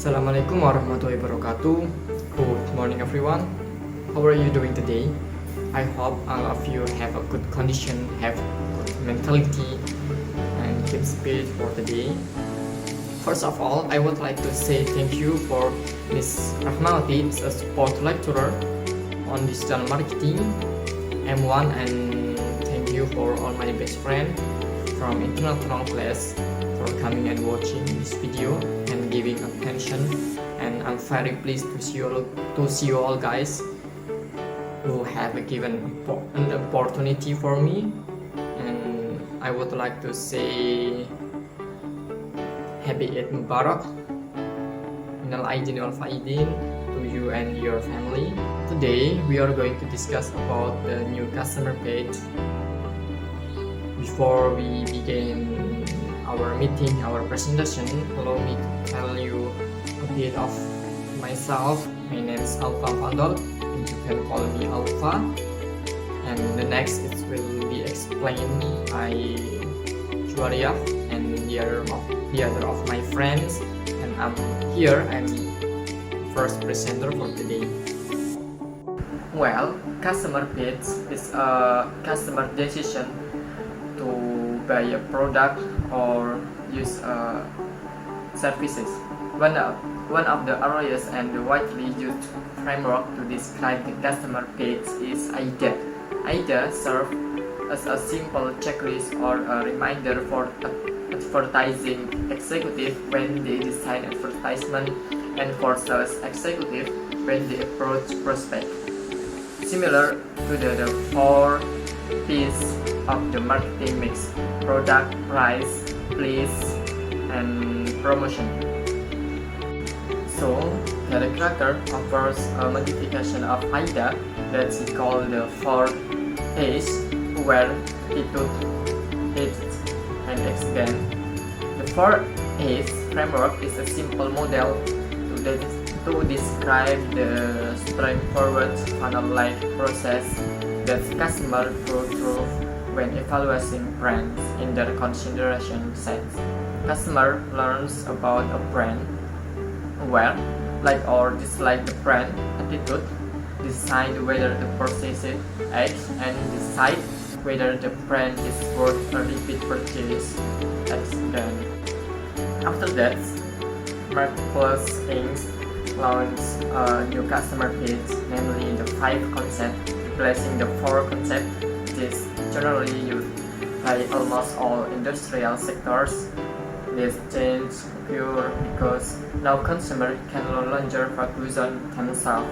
Assalamualaikum warahmatullahi wabarakatuh. Good morning, everyone. How are you doing today? I hope all of you have a good condition, have good mentality, and keep spirit for the day. First of all, I would like to say thank you for Ms. Rahmawati, a support lecturer on digital marketing, M1, and thank you for all my best friend from international class for coming and watching this video and giving attention. And I'm very pleased to see you all guys who have given an opportunity for me. And I would like to say Happy Eid Mubarak, Minal Aidin wal Faidin to you and your family. Today we are going to discuss about the new customer page. Before we begin our meeting, our presentation, allow me to tell you a bit of myself. My name is Alfa Fadol, and you can call me Alfa. And the next it will be explained by Juwaria and the other of my friends. And I'm first presenter for today. Well, customer page is a customer decision to buy a product or use services. One of the earliest and widely used framework to describe the customer page is AIDA. AIDA serves as a simple checklist or a reminder for advertising executive when they design advertisement and for sales executive when they approach prospect. Similar to the 4 P's of the marketing mix: product, price, place, and promotion. So, the Cracker offers a modification of AIDA that's called the 4 A's, where attitude, age, and expand. The 4 A's framework is a simple model to describe the straightforward funnel-like process that customers go through when evaluating brands in their consideration sets. Customer learns about a brand, where, like or dislike the brand, attitude, decide whether to purchase it, age, and decide whether the brand is worth a repeat purchase, then. After that, Marketplace Inc. launched a new customer page, namely the 5 concept, replacing the 4 concept. This generally used by almost all industrial sectors. This change occurred because now consumers can no longer focus on themselves,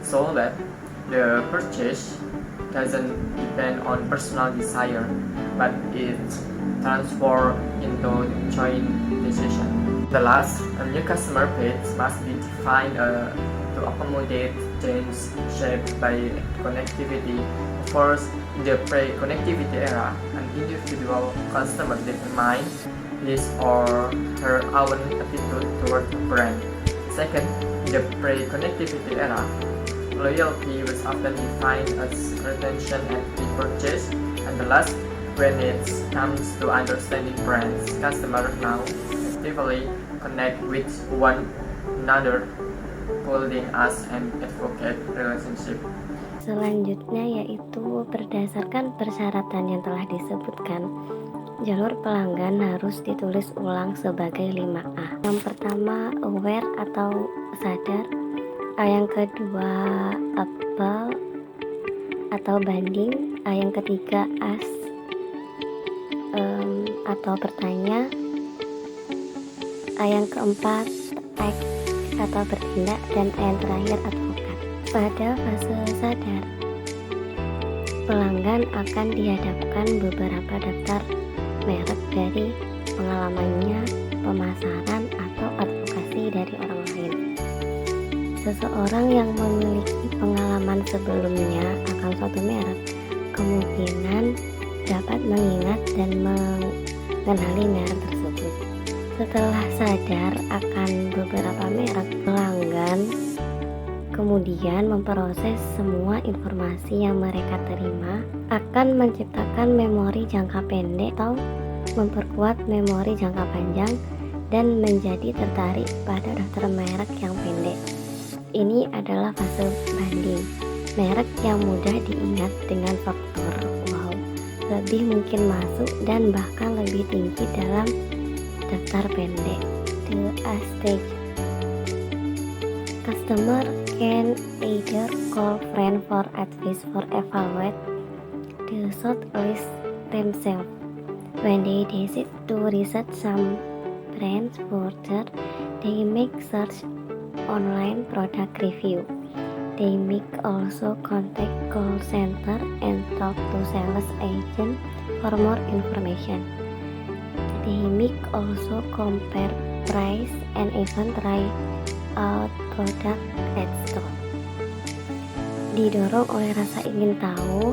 so that the purchase doesn't depend on personal desire, but it transforms into joint decision. The last, a new customer page must be defined to accommodate change shaped by connectivity. First, in the pre-connectivity era, an individual customer determines his or her own attitude toward a brand. Second, in the pre-connectivity era, loyalty was often defined as retention and repurchase. And the last, when it comes to understanding brands, customers now actively connect with one another, building us an advocate relationship. Selanjutnya yaitu berdasarkan persyaratan yang telah disebutkan, jalur pelanggan harus ditulis ulang sebagai 5A. Yang pertama, aware atau sadar. Yang kedua, apel atau banding. Yang ketiga, ask atau bertanya. Yang keempat, act atau bertindak. Dan yang terakhir, advokat. Pada fase sadar, pelanggan akan dihadapkan beberapa daftar merek dari pengalamannya, pemasaran, atau advokasi dari orang lain. Seseorang yang memiliki pengalaman sebelumnya akan suatu merek kemungkinan dapat mengingat dan mengenali merek tersebut. Setelah sadar akan beberapa merek, pelanggan kemudian memproses semua informasi yang mereka terima, akan menciptakan memori jangka pendek atau memperkuat memori jangka panjang dan menjadi tertarik pada daftar merek yang pendek. Ini adalah fase banding. Merek yang mudah diingat dengan faktor wow lebih mungkin masuk dan bahkan lebih tinggi dalam daftar pendek. The A stage. Customer can either call friend for advice or evaluate the short list themselves. When they decide to research some brands further, they make search online product review. They may also contact call center and talk to sales agent for more information. They may also compare price and even try out product at store. Didorong oleh rasa ingin tahu,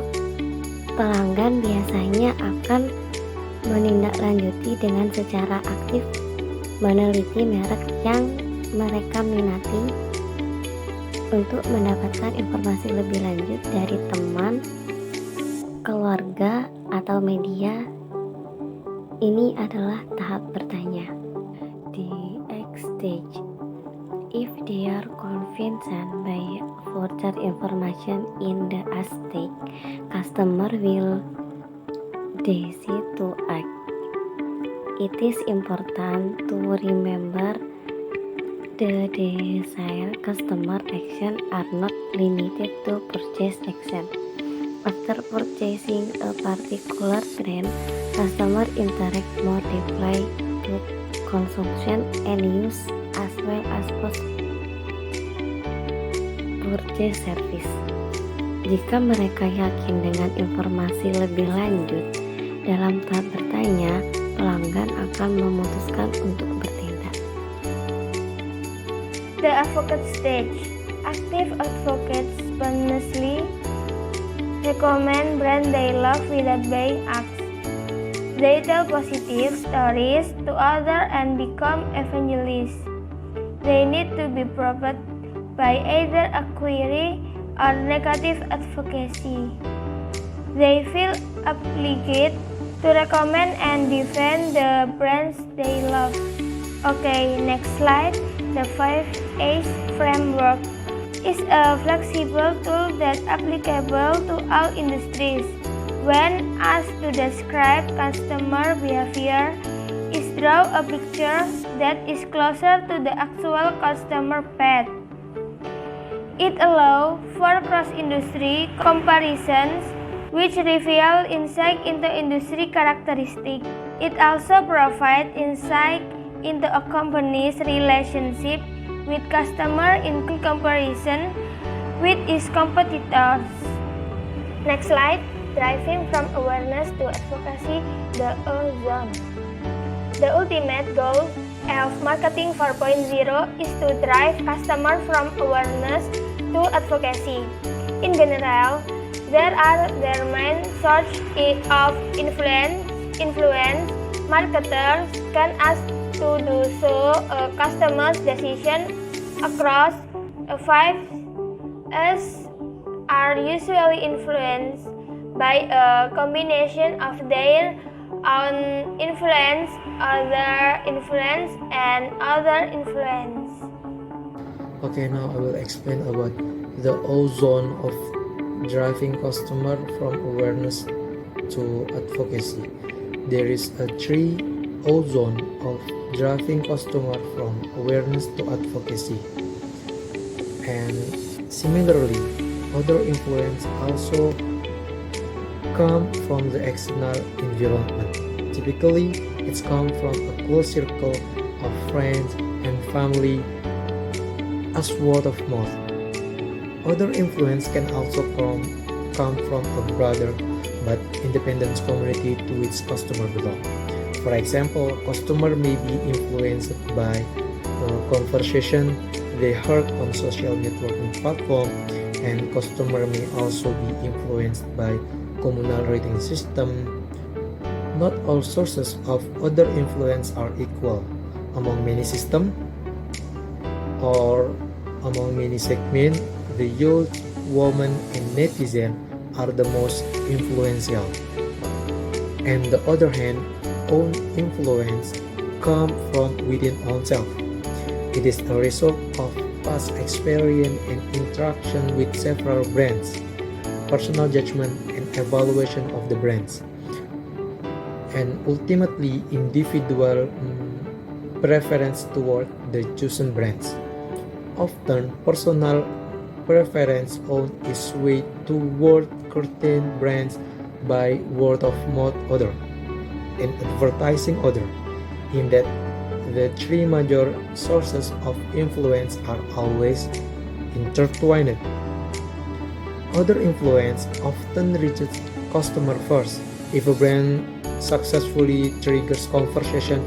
pelanggan biasanya akan menindaklanjuti dengan secara aktif meneliti merek yang mereka minati untuk mendapatkan informasi lebih lanjut dari teman, keluarga, atau media. Ini adalah tahap bertanya. The X stage. If they are convinced by further information in the A stage, customer will decide to act. It is important to remember the desired customer action are not limited to purchase action. After purchasing a particular brand, customer interact more deeply to consumption and use as well as post-purchase service. Jika mereka yakin dengan informasi lebih lanjut dalam tahap bertanya, pelanggan akan memutuskan untuk bertindak. The advocate stage. Active advocates spontaneously recommend brand they love without being asked. They tell positive stories to others and become evangelists. They need to be proved by either a query or negative advocacy. They feel obligated to recommend and defend the brands they love. Okay, next slide. The 5A's framework is a flexible tool that applicable to all industries. When asked to describe customer behavior, is draw a picture that is closer to the actual customer path. It allows for cross-industry comparisons which reveal insight into industry characteristics. It also provides insight into a company's relationship with customer in comparison with its competitors. Next slide. Driving from awareness to advocacy, the O zone. The ultimate goal of Marketing 4.0 is to drive customer from awareness to advocacy. In general, there main source of influence. Marketers can ask to do so a customer's decision across 5 A's are usually influenced by a combination of their own influence, other influence, and other influence. Okay, now I will explain about the O zone of driving customer from awareness to advocacy. There is a 3 O zone of driving customer from awareness to advocacy. And similarly, other influence also come from the external environment. Typically, it's come from a close circle of friends and family as word of mouth. Other influence can also come from a broader but independent community to which customer belong. For example, customer may be influenced by the conversation they heard on social networking platform, and customer may also be influenced by communal rating system. Not all sources of other influence are equal. Among many systems or among many segments, the youth, women, and netizen are the most influential. And the other hand, own influence come from within oneself. It is a result of past experience and interaction with several brands, personal judgment and evaluation of the brands, and ultimately individual preference toward the chosen brands. Often, personal preference on is swayed toward certain brands by word of mouth order and advertising order, in that the three major sources of influence are always intertwined. Other influence often reaches customer first. If a brand successfully triggers conversation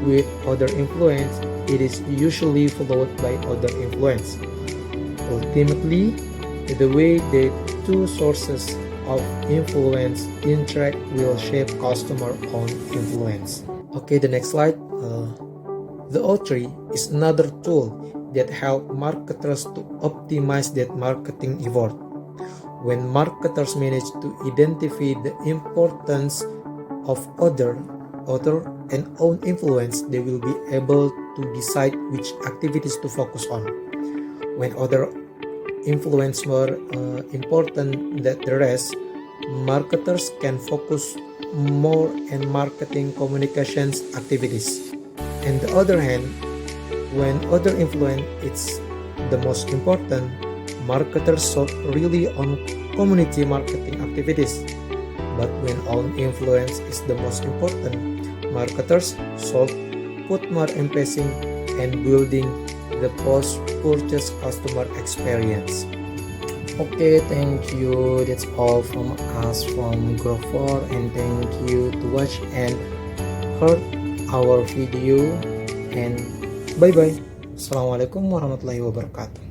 with other influence, it is usually followed by other influence. Ultimately, the way the two sources of influence interact will shape customer own influence. Okay, the next slide. The O3 is another tool that help marketers to optimize their marketing effort. When marketers manage to identify the importance of other and own influence, they will be able to decide which activities to focus on. When other influence more important than the rest, marketers can focus more on marketing communications activities. On the other hand, when other influence is the most important, marketers should really on community marketing activities. But when own influence is the most important, marketers should put more emphasis on building the post-purchase customer experience. Okay, thank you. That's all from us from Grow4, and thank you to watch and heard our video, and bye bye. Assalamualaikum warahmatullahi wabarakatuh.